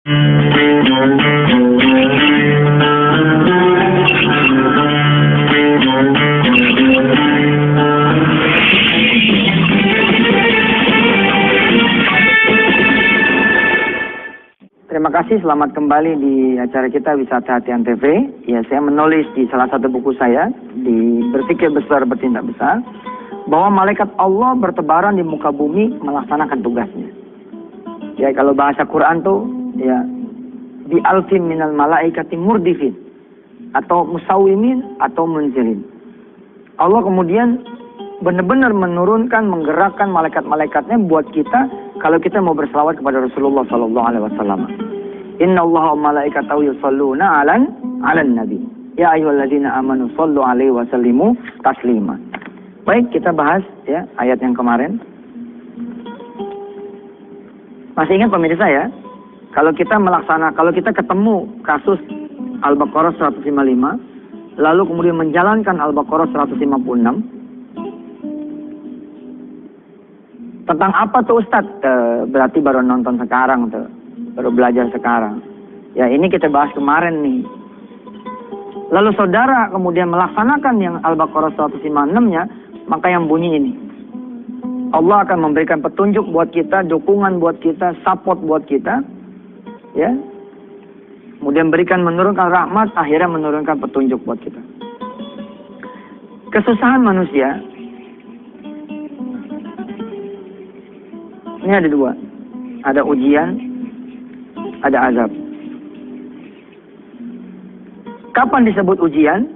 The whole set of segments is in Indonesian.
Terima kasih, selamat kembali di acara kita Wisata Hati Antv. Ya, saya menulis di salah satu buku saya, di Berpikir Besar Bertindak Besar, bahwa malaikat Allah bertebaran di muka bumi melaksanakan tugasnya. Ya, kalau bahasa Quran tuh, ya, bi alfin minal malaikati murdifin, atau musawimin, atau munzilin. Allah kemudian benar-benar menurunkan, menggerakkan malaikat-malaikatnya buat kita, kalau kita mau berselawat kepada Rasulullah SAW. Inna Allah wa malaikatahu yusalluna 'alan nabi. Ya ayyuhalladzina amanu shallu 'alaihi wa sallimu taslima. Baik, kita bahas ya ayat yang kemarin. Masih ingat pemirsa ya? Kalau kita ketemu kasus Al-Baqarah 155, lalu kemudian menjalankan Al-Baqarah 156, tentang apa tuh Ustadz? Berarti baru nonton sekarang tuh, baru belajar sekarang. Ya, ini kita bahas kemarin nih. Lalu saudara kemudian melaksanakan yang Al-Baqarah 156-nya, maka yang bunyi ini. Allah akan memberikan petunjuk buat kita, dukungan buat kita, support buat kita. Ya. Kemudian menurunkan rahmat, akhirnya menurunkan petunjuk buat kita. Kesusahan manusia ini ada dua. Ada ujian, ada azab. Kapan disebut ujian?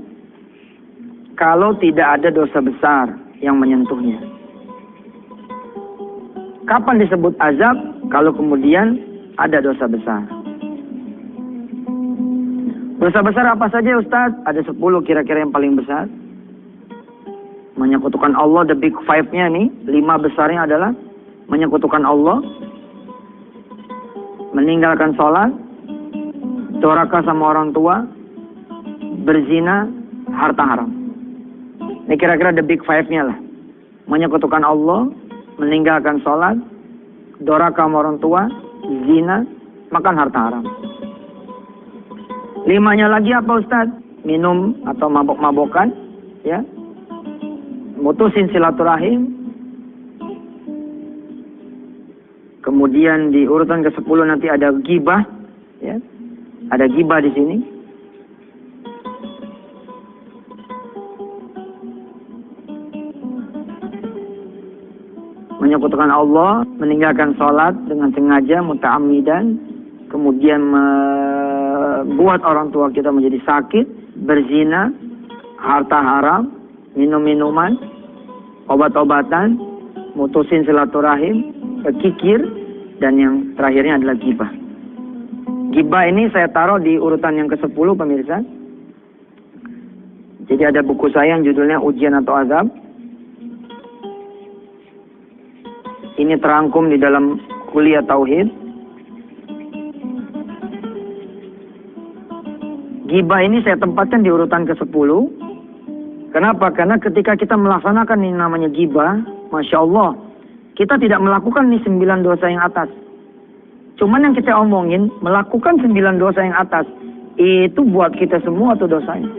Kalau tidak ada dosa besar yang menyentuhnya. Kapan disebut azab? Kalau kemudian ada dosa besar. Dosa besar apa saja Ustaz? Ada 10 kira-kira yang paling besar. Menyekutukan Allah, the big five-nya nih. 5 besarnya adalah menyekutukan Allah, meninggalkan sholat, durhaka sama orang tua, berzina, harta haram. Ini kira-kira the big five-nya lah. Menyekutukan Allah, meninggalkan sholat, durhaka sama orang tua, zina, makan harta haram. 5-nya lagi apa Ustaz? Minum atau mabok-mabokan, ya, mutusin silaturahim. Kemudian di urutan ke-10 nanti ada ghibah, ya. Ada ghibah di sini. Menyekutukan Allah, meninggalkan sholat dengan sengaja, muta'ammidan, kemudian membuat orang tua kita menjadi sakit, berzina, harta haram, minum-minuman, obat-obatan, mutusin silaturahim, kikir, dan yang terakhirnya adalah ghibah. Ghibah ini saya taruh di urutan yang ke-10 pemirsa. Jadi ada buku saya yang judulnya Ujian atau Azab. Ini terangkum di dalam kuliah Tauhid. Ghibah ini saya tempatkan di urutan ke-10. Kenapa? Karena ketika kita melaksanakan ini namanya ghibah, Masya Allah, kita tidak melakukan nih 9 dosa yang atas. Cuman yang kita omongin, melakukan 9 dosa yang atas, itu buat kita semua tuh dosanya.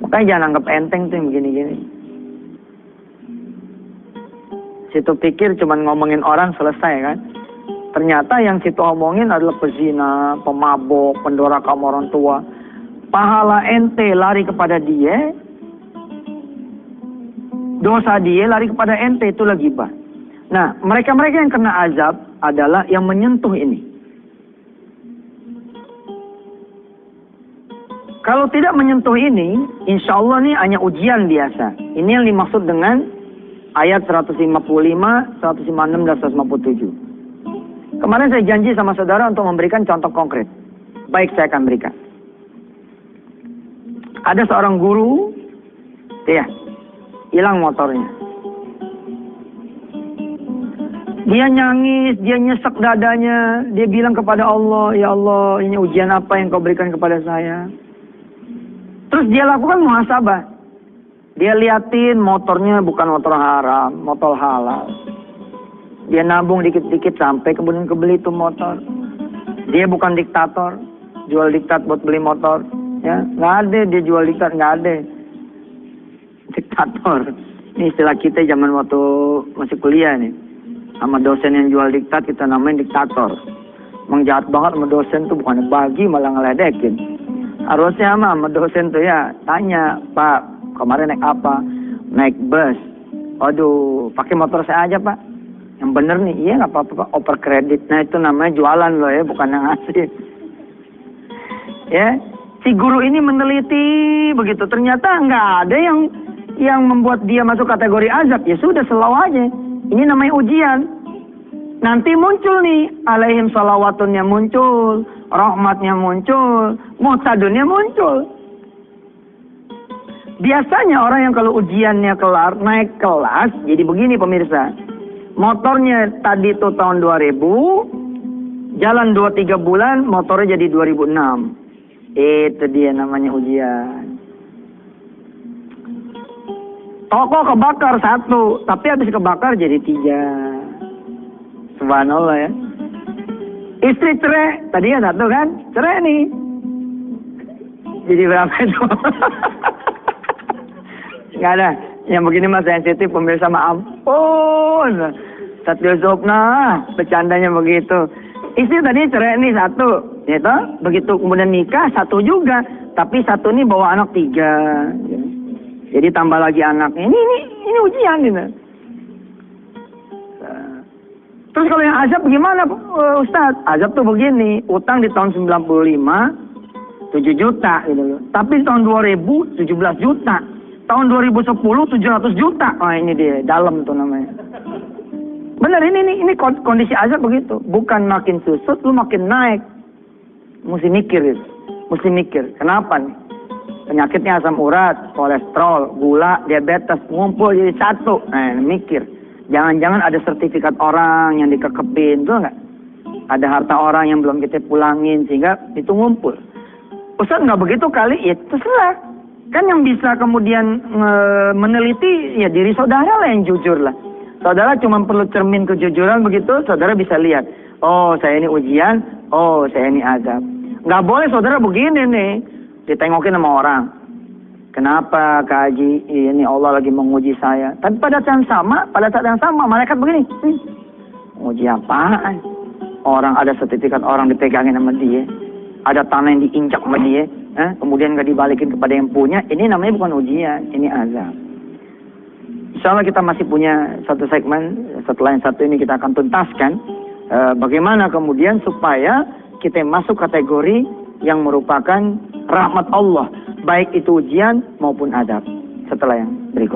Makanya jangan anggap enteng tuh yang begini-gini. Situ pikir cuman ngomongin orang selesai kan. Ternyata yang situ omongin adalah pezina, pemabok, pendurhaka sama orang tua. Pahala ente lari kepada dia, dosa dia lari kepada ente, itulah ghibah. Nah, mereka-mereka yang kena azab adalah yang menyentuh ini. Kalau tidak menyentuh ini, insya Allah ini hanya ujian biasa. Ini yang dimaksud dengan ayat 155, 156, dan 157. Kemarin saya janji sama saudara untuk memberikan contoh konkret. Baik, saya akan berikan. Ada seorang guru, ya, hilang motornya. Dia nyangis, dia nyesek dadanya, dia bilang kepada Allah, ya Allah, ini ujian apa yang kau berikan kepada saya? Terus dia lakukan muhasabah. Dia liatin motornya bukan motor haram, motor halal. Dia nabung dikit-dikit sampai kemudian kebeli itu motor. Dia bukan diktator, jual diktat buat beli motor. Ya, nggak ada dia jual diktat, nggak ada. Diktator. Ini istilah kita zaman waktu masih kuliah nih. Sama dosen yang jual diktat kita namain diktator. Emang jahat banget sama dosen tuh, bukan bagi malah ngeledekin. Harusnya sama dosen tuh ya tanya, Pak, kemarin naik apa? Naik bus. Aduh, pakai motor saya aja, Pak. Yang bener nih, iya nggak apa-apa, Pak. Oper kredit. Nah itu namanya jualan loh ya, bukan yang ngasih. Ya, si guru ini meneliti begitu. Ternyata nggak ada yang membuat dia masuk kategori azab. Ya sudah, selalu aja. Ini namanya ujian. Nanti muncul nih, alaihim salawatunnya muncul, rahmatnya muncul, muhtadunnya muncul. Biasanya orang yang kalau ujiannya kelar, naik kelas, jadi begini pemirsa. Motornya tadi tuh tahun 2000, jalan 2-3 bulan, motornya jadi 2006. Itu dia namanya ujian. Toko kebakar 1, tapi habis kebakar jadi 3. Subhanallah ya. Istri cerai, tadinya 1 kan? Cerai nih. Jadi berapa itu? Nggak ada. Yang begini mah sensitif, pemirsa, maaf. Ampun. Satu Yusufna, bercandanya begitu. Istri tadi cerai nih 1. Gitu. Begitu kemudian nikah 1 juga. Tapi 1 nih bawa anak 3. Jadi tambah lagi anaknya. Ini ujian gitu. Terus kalau yang azab gimana, Ustadz? Azab tuh begini, utang di tahun 95, 7 juta gitu loh. Tapi di tahun 2000, 17 juta. Tahun 2010, 700 juta. Oh ini dia, dalam tuh namanya. Bener, ini kondisi azab begitu. Bukan makin susut, lu makin naik. Mesti mikir gitu. Mesti mikir, kenapa nih? Penyakitnya asam urat, kolesterol, gula, diabetes, ngumpul jadi 1. Nah, mikir. Jangan-jangan ada sertifikat orang yang dikekepin, tuh nggak? Ada harta orang yang belum kita pulangin, sehingga itu ngumpul. Ustaz nggak begitu kali, ya terserah. Kan yang bisa kemudian meneliti, ya diri saudara lah yang jujur lah. Saudara cuma perlu cermin kejujuran begitu, saudara bisa lihat. Oh, saya ini ujian, oh, saya ini azab. Nggak boleh saudara begini nih, ditengokin sama orang. Kenapa Kak Haji, ini Allah lagi menguji saya. Tapi pada saat yang sama, malaikat begini. Menguji apaan? Orang ada sertifikat orang dipegangin sama dia. Ada tanah yang diinjak sama dia. Kemudian nggak dibalikin kepada yang punya. Ini namanya bukan ujian, ini azab. Insya Allah kita masih punya satu segmen. Setelah yang satu ini kita akan tuntaskan. Bagaimana kemudian supaya kita masuk kategori yang merupakan rahmat Allah. Baik itu ujian maupun adab. Setelah yang berikut.